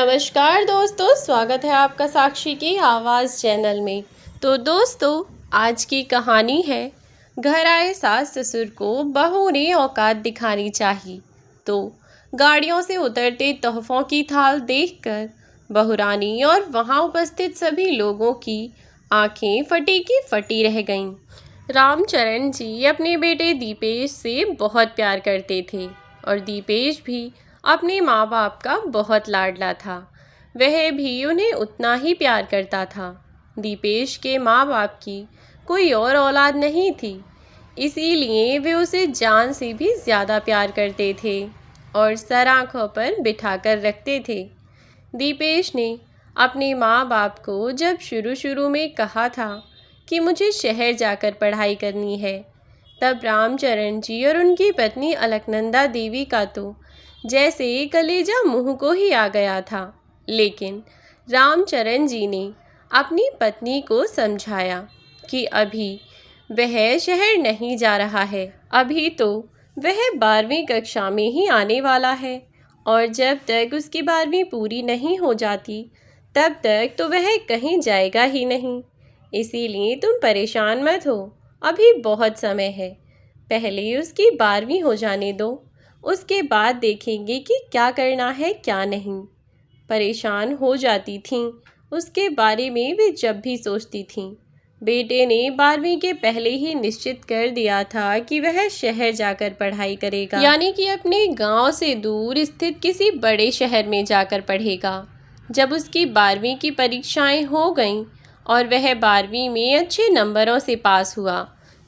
नमस्कार दोस्तों, स्वागत है आपका साक्षी की आवाज़ चैनल में। तो दोस्तों, आज की कहानी है घर आए सास ससुर को बहू ने औकात दिखानी चाहिए। तो गाड़ियों से उतरते तोहफों की थाल देखकर बहू रानी और वहाँ उपस्थित सभी लोगों की आंखें फटी की फटी रह गईं। रामचरण जी अपने बेटे दीपेश से बहुत प्यार करते थे और दीपेश भी अपने माँ बाप का बहुत लाडला था। वह भी उन्हें उतना ही प्यार करता था। दीपेश के माँ बाप की कोई और औलाद नहीं थी, इसीलिए वे उसे जान से भी ज़्यादा प्यार करते थे और सर आँखों पर बिठाकर रखते थे। दीपेश ने अपने माँ बाप को जब शुरू में कहा था कि मुझे शहर जाकर पढ़ाई करनी है, तब रामचरण जी और उनकी पत्नी अलकनंदा देवी का तो जैसे कलेजा मुंह को ही आ गया था। लेकिन रामचरण जी ने अपनी पत्नी को समझाया कि अभी वह शहर नहीं जा रहा है, अभी तो वह 12वीं कक्षा में ही आने वाला है और जब तक उसकी 12वीं पूरी नहीं हो जाती तब तक तो वह कहीं जाएगा ही नहीं। इसीलिए तुम परेशान मत हो, अभी बहुत समय है। पहले उसकी 12वीं हो जाने दो, उसके बाद देखेंगे कि क्या करना है क्या नहीं। परेशान हो जाती थीं उसके बारे में वे जब भी सोचती थीं। बेटे ने 12वीं के पहले ही निश्चित कर दिया था कि वह शहर जाकर पढ़ाई करेगा, यानी कि अपने गांव से दूर स्थित किसी बड़े शहर में जाकर पढ़ेगा। जब उसकी 12वीं की परीक्षाएं हो गईं और वह 12वीं में अच्छे नंबरों से पास हुआ,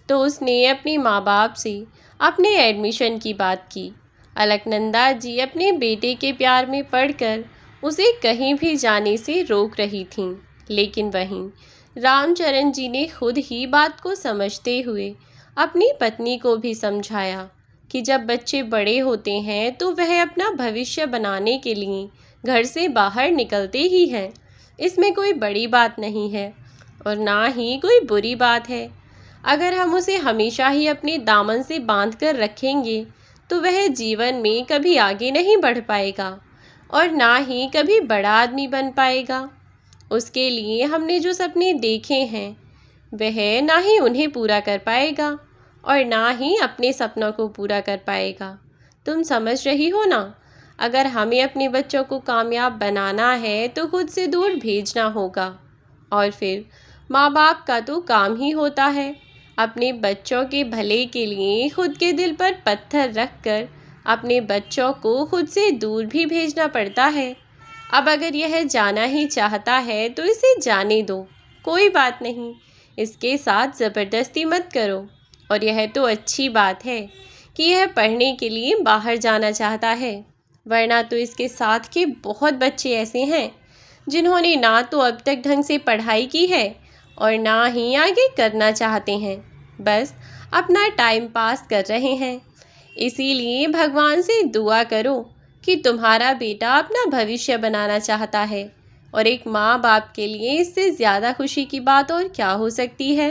तो उसने अपने माँ बाप से अपने एडमिशन की बात की। अलकनंदा जी अपने बेटे के प्यार में पड़कर उसे कहीं भी जाने से रोक रही थीं, लेकिन वहीं रामचरण जी ने खुद ही बात को समझते हुए अपनी पत्नी को भी समझाया कि जब बच्चे बड़े होते हैं तो वह अपना भविष्य बनाने के लिए घर से बाहर निकलते ही हैं। इसमें कोई बड़ी बात नहीं है और ना ही कोई बुरी बात है। अगर हम उसे हमेशा ही अपने दामन से बांध कर रखेंगे तो वह जीवन में कभी आगे नहीं बढ़ पाएगा और ना ही कभी बड़ा आदमी बन पाएगा। उसके लिए हमने जो सपने देखे हैं वह ना ही उन्हें पूरा कर पाएगा और ना ही अपने सपनों को पूरा कर पाएगा। तुम समझ रही हो ना? अगर हमें अपने बच्चों को कामयाब बनाना है तो खुद से दूर भेजना होगा और फिर माँ बाप का तो काम ही होता है अपने बच्चों के भले के लिए खुद के दिल पर पत्थर रखकर अपने बच्चों को खुद से दूर भी भेजना पड़ता है। अब अगर यह जाना ही चाहता है तो इसे जाने दो, कोई बात नहीं, इसके साथ ज़बरदस्ती मत करो। और यह तो अच्छी बात है कि यह पढ़ने के लिए बाहर जाना चाहता है, वरना तो इसके साथ के बहुत बच्चे ऐसे हैं जिन्होंने ना तो अब तक ढंग से पढ़ाई की है और ना ही आगे करना चाहते हैं, बस अपना टाइम पास कर रहे हैं। इसीलिए भगवान से दुआ करो कि तुम्हारा बेटा अपना भविष्य बनाना चाहता है और एक माँ बाप के लिए इससे ज़्यादा खुशी की बात और क्या हो सकती है।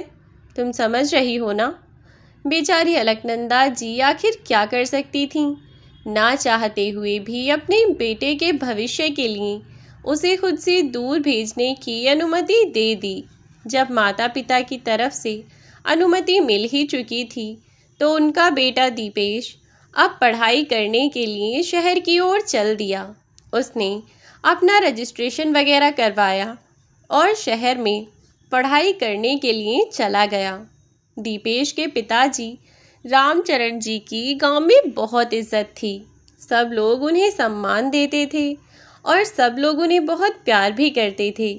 तुम समझ रही हो ना? बेचारी अलकनंदा जी आखिर क्या कर सकती थीं? ना चाहते हुए भी अपने बेटे के भविष्य के लिए उसे खुद से दूर भेजने की अनुमति दे दी। जब माता पिता की तरफ से अनुमति मिल ही चुकी थी तो उनका बेटा दीपेश अब पढ़ाई करने के लिए शहर की ओर चल दिया। उसने अपना रजिस्ट्रेशन वगैरह करवाया और शहर में पढ़ाई करने के लिए चला गया। दीपेश के पिताजी रामचरण जी की गांव में बहुत इज्जत थी। सब लोग उन्हें सम्मान देते थे और सब लोग उन्हें बहुत प्यार भी करते थे,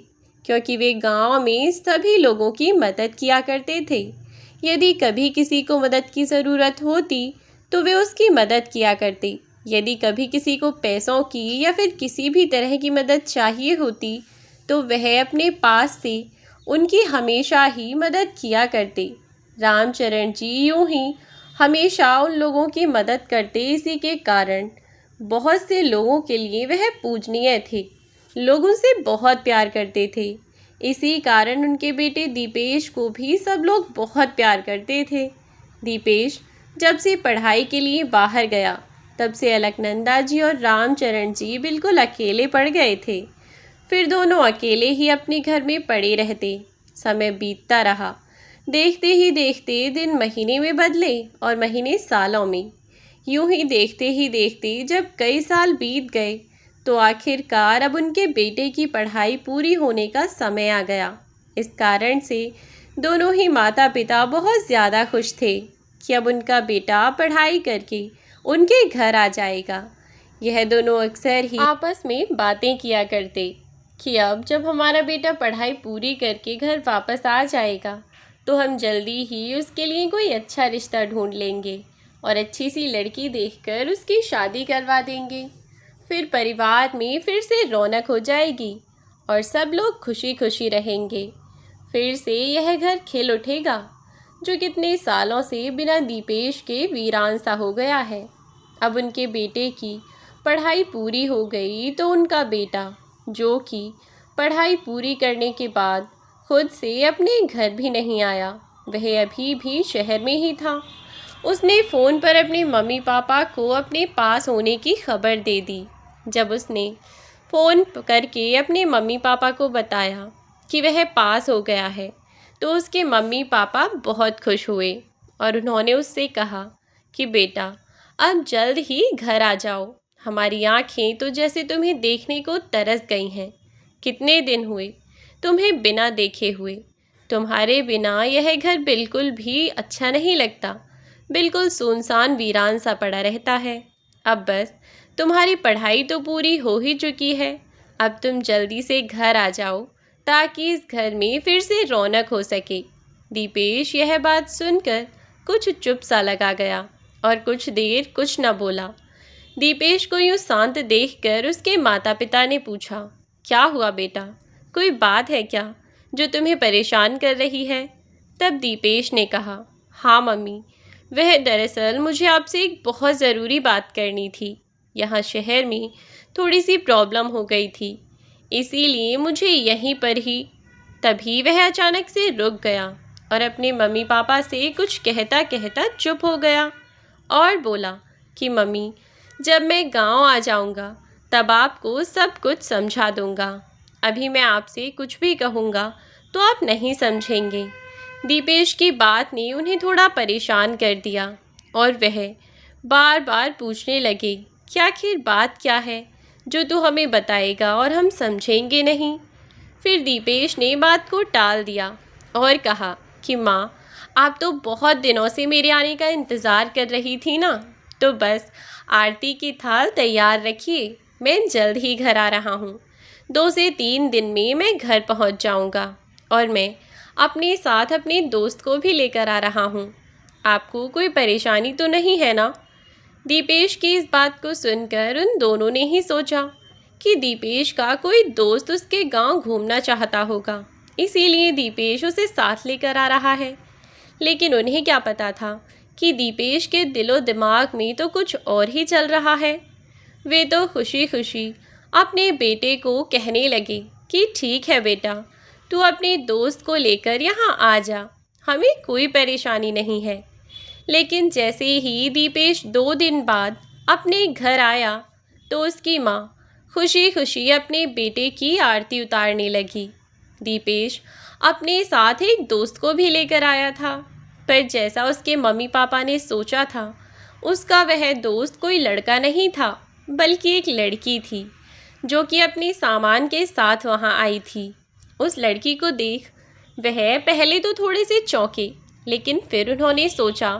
क्योंकि वे गांव में सभी लोगों की मदद किया करते थे। यदि कभी किसी को मदद की ज़रूरत होती तो वे उसकी मदद किया करते। यदि कभी किसी को पैसों की या फिर किसी भी तरह की मदद चाहिए होती तो वह अपने पास से उनकी हमेशा ही मदद किया करते। रामचरण जी यूं ही हमेशा उन लोगों की मदद करते, इसी के कारण बहुत से लोगों के लिए वह पूजनीय थे, लोग उनसे बहुत प्यार करते थे। इसी कारण उनके बेटे दीपेश को भी सब लोग बहुत प्यार करते थे। दीपेश जब से पढ़ाई के लिए बाहर गया तब से अलकनंदा जी और रामचरण जी बिल्कुल अकेले पड़ गए थे। फिर दोनों अकेले ही अपने घर में पड़े रहते। समय बीतता रहा। देखते ही देखते दिन महीने में बदले और महीने सालों में। यूं ही देखते जब कई साल बीत गए तो आखिरकार अब उनके बेटे की पढ़ाई पूरी होने का समय आ गया। इस कारण से दोनों ही माता पिता बहुत ज़्यादा खुश थे कि अब उनका बेटा पढ़ाई करके उनके घर आ जाएगा। यह दोनों अक्सर ही आपस में बातें किया करते कि अब जब हमारा बेटा पढ़ाई पूरी करके घर वापस आ जाएगा तो हम जल्दी ही उसके लिए कोई अच्छा रिश्ता ढूंढ लेंगे और अच्छी सी लड़की देखकर उसकी शादी करवा देंगे। फिर परिवार में फिर से रौनक हो जाएगी और सब लोग खुशी खुशी रहेंगे। फिर से यह घर खिल उठेगा जो कितने सालों से बिना दीपेश के वीरान सा हो गया है। अब उनके बेटे की पढ़ाई पूरी हो गई तो उनका बेटा, जो कि पढ़ाई पूरी करने के बाद खुद से अपने घर भी नहीं आया, वह अभी भी शहर में ही था। उसने फ़ोन पर अपने मम्मी पापा को अपने पास होने की खबर दे दी। जब उसने फ़ोन करके अपने मम्मी पापा को बताया कि वह पास हो गया है तो उसके मम्मी पापा बहुत खुश हुए और उन्होंने उससे कहा कि बेटा अब जल्द ही घर आ जाओ। हमारी आँखें तो जैसे तुम्हें देखने को तरस गई हैं। कितने दिन हुए तुम्हें बिना देखे हुए। तुम्हारे बिना यह घर बिल्कुल भी अच्छा नहीं लगता, बिल्कुल सुनसान वीरान सा पड़ा रहता है। अब बस तुम्हारी पढ़ाई तो पूरी हो ही चुकी है। अब तुम जल्दी से घर आ जाओ ताकि इस घर में फिर से रौनक हो सके। दीपेश यह बात सुनकर कुछ चुप सा लगा गया और कुछ देर कुछ न बोला। दीपेश को यूँ शांत देखकर उसके माता पिता ने पूछा, क्या हुआ बेटा, कोई बात है क्या जो तुम्हें परेशान कर रही है? तब दीपेश ने कहा, हाँ मम्मी, वह दरअसल मुझे आपसे एक बहुत ज़रूरी बात करनी थी। यहाँ शहर में थोड़ी सी प्रॉब्लम हो गई थी, इसीलिए मुझे यहीं पर ही। तभी वह अचानक से रुक गया और अपने मम्मी पापा से कुछ कहता कहता चुप हो गया और बोला कि मम्मी, जब मैं गांव आ जाऊंगा तब आपको सब कुछ समझा दूंगा। अभी मैं आपसे कुछ भी कहूँगा तो आप नहीं समझेंगे। दीपेश की बात ने उन्हें थोड़ा परेशान कर दिया और वह बार बार पूछने लगे कि आखिर बात क्या है जो तू हमें बताएगा और हम समझेंगे नहीं। फिर दीपेश ने बात को टाल दिया और कहा कि माँ, आप तो बहुत दिनों से मेरे आने का इंतज़ार कर रही थी ना, तो बस आरती की थाल तैयार रखिए, मैं जल्द ही घर आ रहा हूँ। 2 से 3 दिन में मैं घर पहुँच जाऊँगा और मैं अपने साथ अपने दोस्त को भी लेकर आ रहा हूँ। आपको कोई परेशानी तो नहीं है ना? दीपेश की इस बात को सुनकर उन दोनों ने ही सोचा कि दीपेश का कोई दोस्त उसके गांव घूमना चाहता होगा, इसीलिए दीपेश उसे साथ लेकर आ रहा है। लेकिन उन्हें क्या पता था कि दीपेश के दिलो दिमाग में तो कुछ और ही चल रहा है। वे तो खुशी खुशी अपने बेटे को कहने लगे कि ठीक है बेटा, तू अपने दोस्त को लेकर यहाँ आ जा, हमें कोई परेशानी नहीं है। लेकिन जैसे ही दीपेश 2 दिन बाद अपने घर आया तो उसकी माँ खुशी खुशी अपने बेटे की आरती उतारने लगी। दीपेश अपने साथ एक दोस्त को भी लेकर आया था, पर जैसा उसके मम्मी पापा ने सोचा था, उसका वह दोस्त कोई लड़का नहीं था बल्कि एक लड़की थी जो कि अपने सामान के साथ वहाँ आई थी। उस लड़की को देख वह पहले तो थोड़े से चौंके, लेकिन फिर उन्होंने सोचा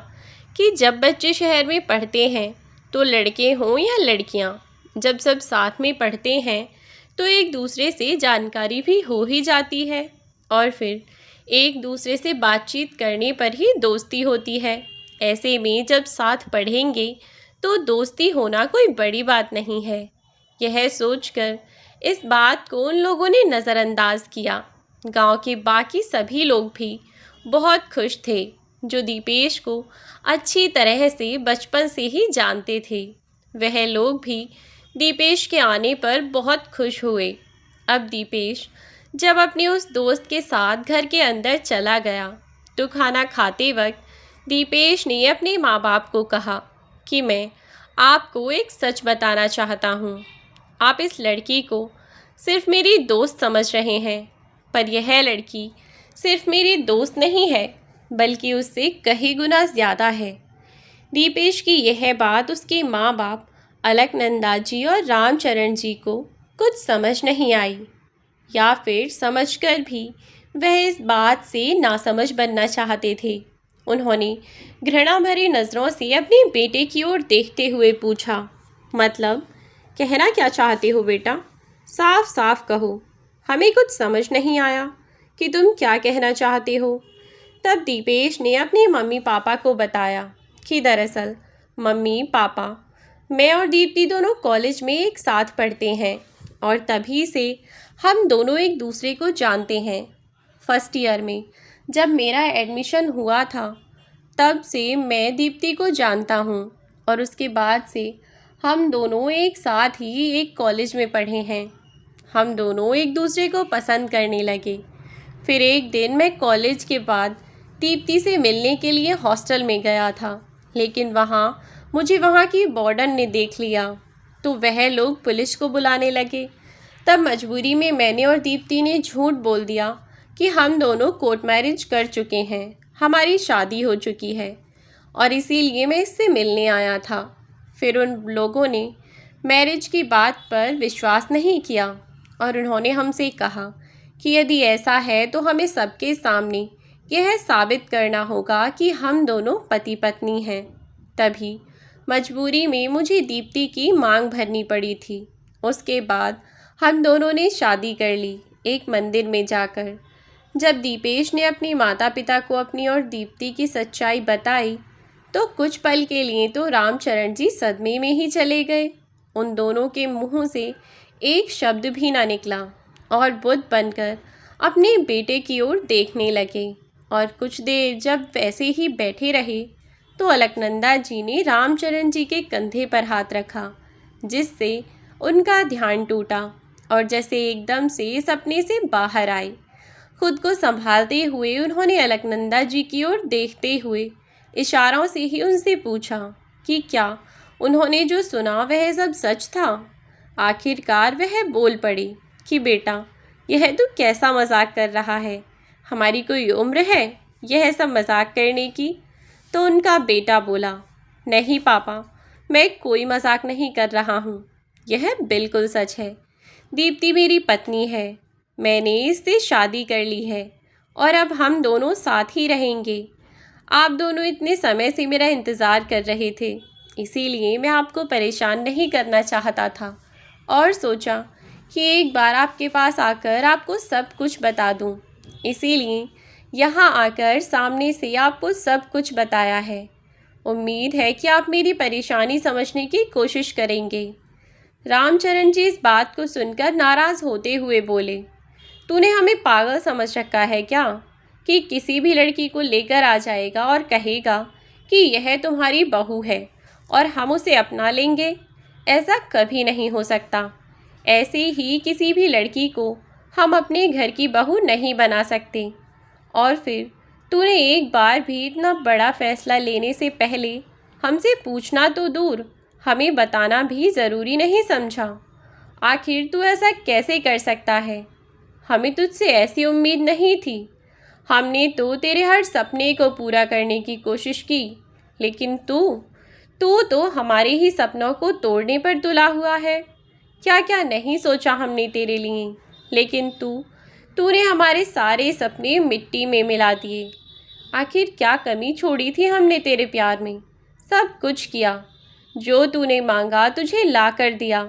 कि जब बच्चे शहर में पढ़ते हैं तो लड़के हों या लड़कियां, जब सब साथ में पढ़ते हैं तो एक दूसरे से जानकारी भी हो ही जाती है और फिर एक दूसरे से बातचीत करने पर ही दोस्ती होती है। ऐसे में जब साथ पढ़ेंगे तो दोस्ती होना कोई बड़ी बात नहीं है। यह सोचकर इस बात को उन लोगों ने नज़रअंदाज किया। गांव के बाकी सभी लोग भी बहुत खुश थे जो दीपेश को अच्छी तरह से बचपन से ही जानते थे। वह लोग भी दीपेश के आने पर बहुत खुश हुए। अब दीपेश जब अपने उस दोस्त के साथ घर के अंदर चला गया तो खाना खाते वक्त दीपेश ने अपने माँ बाप को कहा कि मैं आपको एक सच बताना चाहता हूँ। आप इस लड़की को सिर्फ मेरी दोस्त समझ रहे हैं, पर यह लड़की सिर्फ मेरी दोस्त नहीं है, बल्कि उससे कई गुना ज़्यादा है। दीपेश की यह बात उसके माँ बाप अलकनंदा जी और रामचरण जी को कुछ समझ नहीं आई, या फिर समझकर भी वह इस बात से नासमझ बनना चाहते थे। उन्होंने घृणा भरी नज़रों से अपने बेटे की ओर देखते हुए पूछा, मतलब कहना क्या चाहते हो बेटा? साफ साफ कहो, हमें कुछ समझ नहीं आया कि तुम क्या कहना चाहते हो। तब दीपेश ने अपने मम्मी पापा को बताया कि दरअसल मम्मी पापा, मैं और दीप्ति दोनों कॉलेज में एक साथ पढ़ते हैं और तभी से हम दोनों एक दूसरे को जानते हैं। फर्स्ट ईयर में जब मेरा एडमिशन हुआ था, तब से मैं दीप्ति को जानता हूँ और उसके बाद से हम दोनों एक साथ ही एक कॉलेज में पढ़े हैं। हम दोनों एक दूसरे को पसंद करने लगे। फिर एक दिन मैं कॉलेज के बाद दीप्ति से मिलने के लिए हॉस्टल में गया था, लेकिन मुझे वहाँ की वार्डन ने देख लिया, तो वह लोग पुलिस को बुलाने लगे। तब मजबूरी में मैंने और दीप्ति ने झूठ बोल दिया कि हम दोनों कोर्ट मैरिज कर चुके हैं, हमारी शादी हो चुकी है और इसीलिए मैं इससे मिलने आया था। फिर उन लोगों ने मैरिज की बात पर विश्वास नहीं किया और उन्होंने हमसे कहा कि यदि ऐसा है तो हमें सबके सामने यह साबित करना होगा कि हम दोनों पति पत्नी हैं। तभी मजबूरी में मुझे दीप्ति की मांग भरनी पड़ी थी। उसके बाद हम दोनों ने शादी कर ली, एक मंदिर में जाकर। जब दीपेश ने अपने माता पिता को अपनी और दीप्ति की सच्चाई बताई, तो कुछ पल के लिए तो रामचरण जी सदमे में ही चले गए। उन दोनों के मुंह से एक शब्द भी ना निकला और बुद्ध बनकर अपने बेटे की ओर देखने लगे। और कुछ देर जब वैसे ही बैठे रहे, तो अलकनंदा जी ने रामचरण जी के कंधे पर हाथ रखा, जिससे उनका ध्यान टूटा और जैसे एकदम से सपने से बाहर आए। खुद को संभालते हुए उन्होंने अलकनंदा जी की ओर देखते हुए इशारों से ही उनसे पूछा कि क्या उन्होंने जो सुना वह सब सच था। आखिरकार वह बोल पड़ी कि बेटा, यह तू कैसा मजाक कर रहा है? हमारी कोई उम्र है यह सब मजाक करने की? तो उनका बेटा बोला, नहीं पापा, मैं कोई मजाक नहीं कर रहा हूँ, यह बिल्कुल सच है। दीप्ति मेरी पत्नी है, मैंने इससे शादी कर ली है और अब हम दोनों साथ ही रहेंगे। आप दोनों इतने समय से मेरा इंतज़ार कर रहे थे, इसीलिए मैं आपको परेशान नहीं करना चाहता था और सोचा कि एक बार आपके पास आकर आपको सब कुछ बता दूं। इसीलिए यहाँ आकर सामने से आपको सब कुछ बताया है। उम्मीद है कि आप मेरी परेशानी समझने की कोशिश करेंगे। रामचरण जी इस बात को सुनकर नाराज़ होते हुए बोले, तूने हमें पागल समझ रखा है क्या कि किसी भी लड़की को लेकर आ जाएगा और कहेगा कि यह तुम्हारी बहू है और हम उसे अपना लेंगे? ऐसा कभी नहीं हो सकता। ऐसे ही किसी भी लड़की को हम अपने घर की बहू नहीं बना सकते। और फिर तूने एक बार भी इतना बड़ा फैसला लेने से पहले हमसे पूछना तो दूर, हमें बताना भी ज़रूरी नहीं समझा। आखिर तू ऐसा कैसे कर सकता है? हमें तुझसे ऐसी उम्मीद नहीं थी। हमने तो तेरे हर सपने को पूरा करने की कोशिश की, लेकिन तू तो हमारे ही सपनों को तोड़ने पर तुला हुआ है। क्या क्या नहीं सोचा हमने तेरे लिए, लेकिन तूने हमारे सारे सपने मिट्टी में मिला दिए। आखिर क्या कमी छोड़ी थी हमने तेरे प्यार में? सब कुछ किया, जो तूने मांगा तुझे ला कर दिया,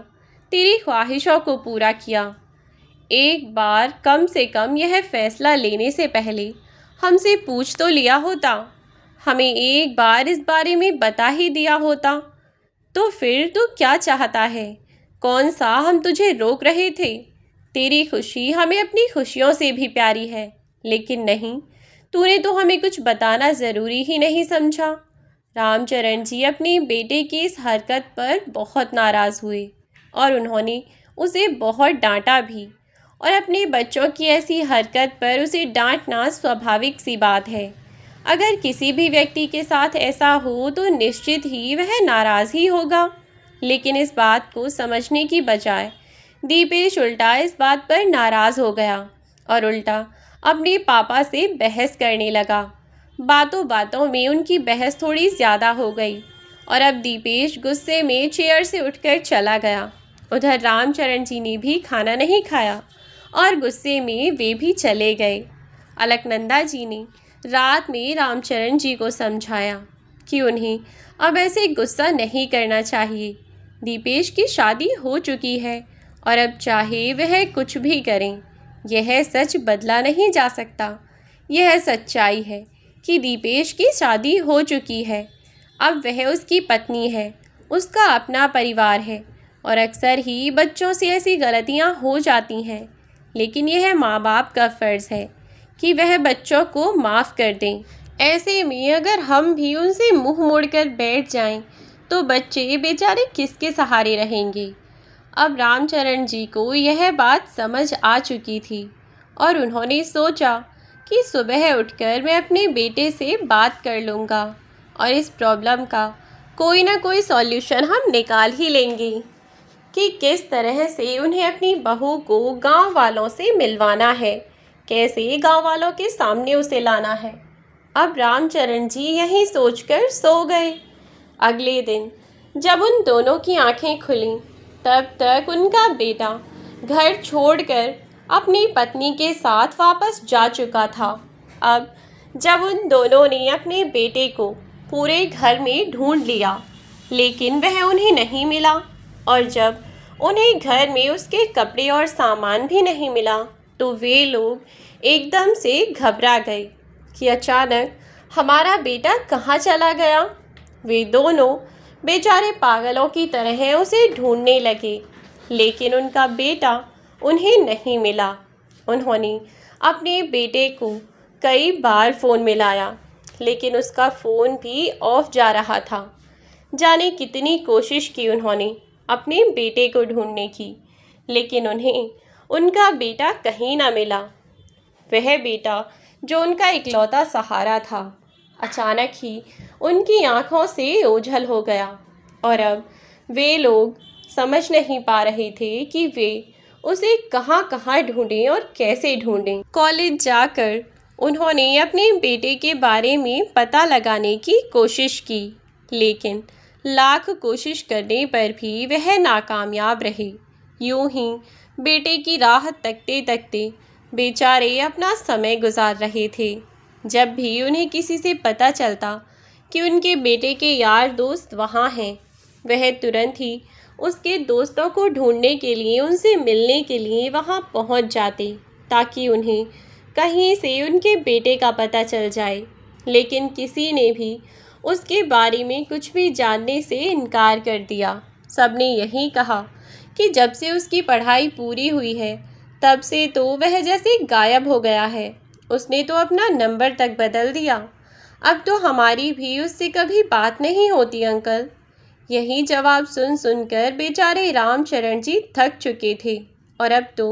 तेरी ख्वाहिशों को पूरा किया। एक बार कम से कम यह फैसला लेने से पहले हमसे पूछ तो लिया होता, हमें एक बार इस बारे में बता ही दिया होता। तो फिर तू क्या चाहता है? कौन सा हम तुझे रोक रहे थे? तेरी खुशी हमें अपनी खुशियों से भी प्यारी है, लेकिन नहीं, तूने तो हमें कुछ बताना ज़रूरी ही नहीं समझा। रामचरण जी अपने बेटे की इस हरकत पर बहुत नाराज़ हुए और उन्होंने उसे बहुत डांटा भी। और अपने बच्चों की ऐसी हरकत पर उसे डांटना स्वाभाविक सी बात है। अगर किसी भी व्यक्ति के साथ ऐसा हो तो निश्चित ही वह नाराज़ ही होगा। लेकिन इस बात को समझने की बजाय दीपेश उल्टा इस बात पर नाराज़ हो गया और उल्टा अपने पापा से बहस करने लगा। बातों बातों में उनकी बहस थोड़ी ज़्यादा हो गई और अब दीपेश गुस्से में चेयर से उठकर चला गया। उधर रामचरण जी ने भी खाना नहीं खाया और गुस्से में वे भी चले गए। अलकनंदा जी ने रात में रामचरण जी को समझाया कि उन्हें अब ऐसे गुस्सा नहीं करना चाहिए। दीपेश की शादी हो चुकी है और अब चाहे वह कुछ भी करें, यह सच बदला नहीं जा सकता। यह सच्चाई है कि दीपेश की शादी हो चुकी है। अब वह उसकी पत्नी है, उसका अपना परिवार है और अक्सर ही बच्चों से ऐसी गलतियां हो जाती हैं, लेकिन यह माँ बाप का फ़र्ज़ है कि वह बच्चों को माफ़ कर दें। ऐसे में अगर हम भी उनसे मुंह मोड़कर बैठ जाएं, तो बच्चे बेचारे किसके सहारे रहेंगे। अब रामचरण जी को यह बात समझ आ चुकी थी और उन्होंने सोचा कि सुबह उठकर मैं अपने बेटे से बात कर लूँगा और इस प्रॉब्लम का कोई ना कोई सॉल्यूशन हम निकाल ही लेंगे कि किस तरह से उन्हें अपनी बहू को गांव वालों से मिलवाना है, कैसे गांव वालों के सामने उसे लाना है। अब रामचरण जी यही सोचकर सो गए। अगले दिन जब उन दोनों की आंखें खुलीं, तब तक उनका बेटा घर छोड़कर अपनी पत्नी के साथ वापस जा चुका था। अब जब उन दोनों ने अपने बेटे को पूरे घर में ढूंढ लिया, लेकिन वह उन्हें नहीं मिला और जब उन्हें घर में उसके कपड़े और सामान भी नहीं मिला, तो वे लोग एकदम से घबरा गए कि अचानक हमारा बेटा कहाँ चला गया। वे दोनों बेचारे पागलों की तरह उसे ढूंढने लगे, लेकिन उनका बेटा उन्हें नहीं मिला। उन्होंने अपने बेटे को कई बार फ़ोन मिलाया, लेकिन उसका फ़ोन भी ऑफ जा रहा था। जाने कितनी कोशिश की उन्होंने अपने बेटे को ढूंढने की, लेकिन उन्हें उनका बेटा कहीं ना मिला। वह बेटा जो उनका इकलौता सहारा था, अचानक ही उनकी आंखों से ओझल हो गया और अब वे लोग समझ नहीं पा रहे थे कि वे उसे कहाँ कहाँ ढूंढें और कैसे ढूंढें। कॉलेज जाकर उन्होंने अपने बेटे के बारे में पता लगाने की कोशिश की, लेकिन लाख कोशिश करने पर भी वह नाकामयाब रहे। यूं ही बेटे की राह तकते तकते बेचारे अपना समय गुजार रहे थे। जब भी उन्हें किसी से पता चलता कि उनके बेटे के यार दोस्त वहाँ हैं, वह तुरंत ही उसके दोस्तों को ढूंढने के लिए, उनसे मिलने के लिए वहाँ पहुँच जाते, ताकि उन्हें कहीं से उनके बेटे का पता चल जाए। लेकिन किसी ने भी उसके बारे में कुछ भी जानने से इनकार कर दिया। सबने यही कहा कि जब से उसकी पढ़ाई पूरी हुई है, तब से तो वह जैसे गायब हो गया है। उसने तो अपना नंबर तक बदल दिया। अब तो हमारी भी उससे कभी बात नहीं होती अंकल। यही जवाब सुन सुनकर बेचारे रामचरण जी थक चुके थे और अब तो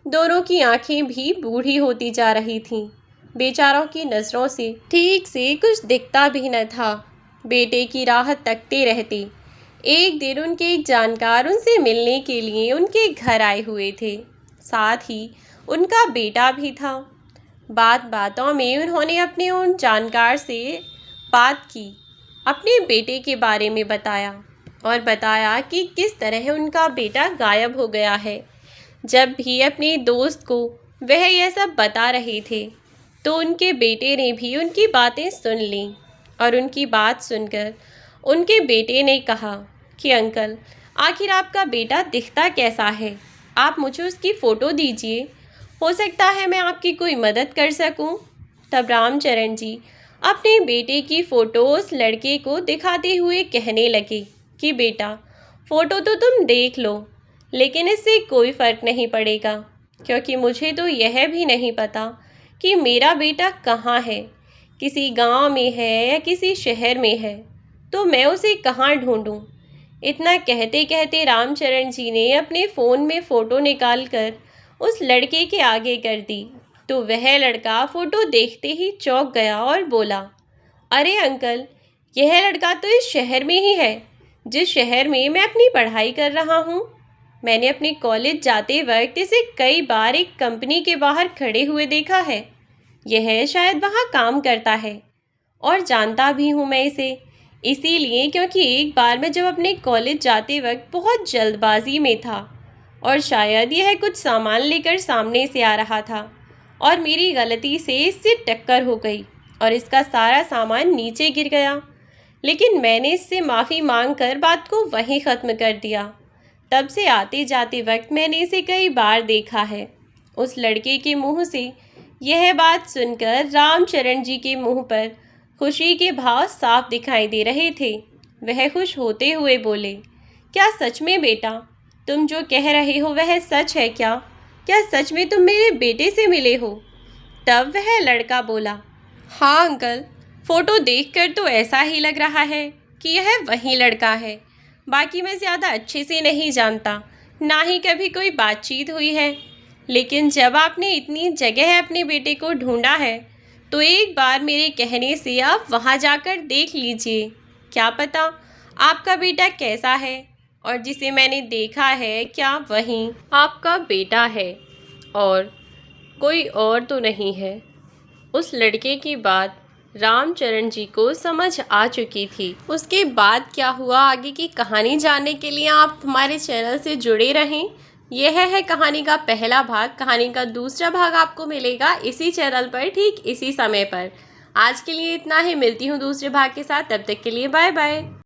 दोनों की आंखें भी बूढ़ी होती जा रही थीं। बेचारों की नज़रों से ठीक से कुछ दिखता भी न था। बेटे की राह तकते रहते। एक दिन उनके एक जानकार उनसे मिलने के लिए उनके घर आए हुए थे, साथ ही उनका बेटा भी था। बात बातों में उन्होंने अपने उन जानकार से बात की, अपने बेटे के बारे में बताया और बताया कि किस तरह उनका बेटा गायब हो गया है। जब भी अपने दोस्त को वह यह सब बता रहे थे, तो उनके बेटे ने भी उनकी बातें सुन लीं और उनकी बात सुनकर उनके बेटे ने कहा कि अंकल, आखिर आपका बेटा दिखता कैसा है? आप मुझे उसकी फ़ोटो दीजिए, हो सकता है मैं आपकी कोई मदद कर सकूं। तब रामचरण जी अपने बेटे की फ़ोटो उस लड़के को दिखाते हुए कहने लगे कि बेटा, फ़ोटो तो तुम देख लो, लेकिन इससे कोई फ़र्क नहीं पड़ेगा, क्योंकि मुझे तो यह भी नहीं पता कि मेरा बेटा कहाँ है, किसी गांव में है या किसी शहर में है, तो मैं उसे कहाँ ढूंढूं। इतना कहते कहते रामचरण जी ने अपने फ़ोन में फ़ोटो निकालकर उस लड़के के आगे कर दी, तो वह लड़का फ़ोटो देखते ही चौंक गया और बोला, अरे अंकल, यह लड़का तो इस शहर में ही है जिस शहर में मैं अपनी पढ़ाई कर रहा हूँ। मैंने अपने कॉलेज जाते वक्त इसे कई बार एक कंपनी के बाहर खड़े हुए देखा है। यह शायद वहाँ काम करता है और जानता भी हूँ मैं इसे, इसीलिए क्योंकि एक बार मैं जब अपने कॉलेज जाते वक्त बहुत जल्दबाजी में था और शायद यह कुछ सामान लेकर सामने से आ रहा था और मेरी गलती से इससे टक्कर हो गई और इसका सारा सामान नीचे गिर गया। लेकिन मैंने इससे माफ़ी मांगकर बात को वहीं ख़त्म कर दिया। तब से आते जाते वक्त मैंने इसे कई बार देखा है। उस लड़के के मुंह से यह बात सुनकर रामचरण जी के मुंह पर खुशी के भाव साफ दिखाई दे रहे थे। वह खुश होते हुए बोले, क्या सच में बेटा, तुम जो कह रहे हो वह सच है क्या? क्या सच में तुम मेरे बेटे से मिले हो? तब वह लड़का बोला, हाँ अंकल, फ़ोटो देखकर तो ऐसा ही लग रहा है कि यह वही लड़का है। बाकी मैं ज़्यादा अच्छे से नहीं जानता, ना ही कभी कोई बातचीत हुई है। लेकिन जब आपने इतनी जगह अपने बेटे को ढूंढा है तो एक बार मेरे कहने से आप वहाँ जाकर देख लीजिए। क्या पता आपका बेटा कैसा है और जिसे मैंने देखा है क्या वही आपका बेटा है और कोई और तो नहीं है। उस लड़के की बात रामचरण जी को समझ आ चुकी थी। उसके बाद क्या हुआ आगे की कहानी जानने के लिए आप हमारे चैनल से जुड़े रहें। यह है कहानी का पहला भाग। कहानी का दूसरा भाग आपको मिलेगा इसी चैनल पर ठीक इसी समय पर। आज के लिए इतना ही, मिलती हूँ दूसरे भाग के साथ। तब तक के लिए बाय बाय।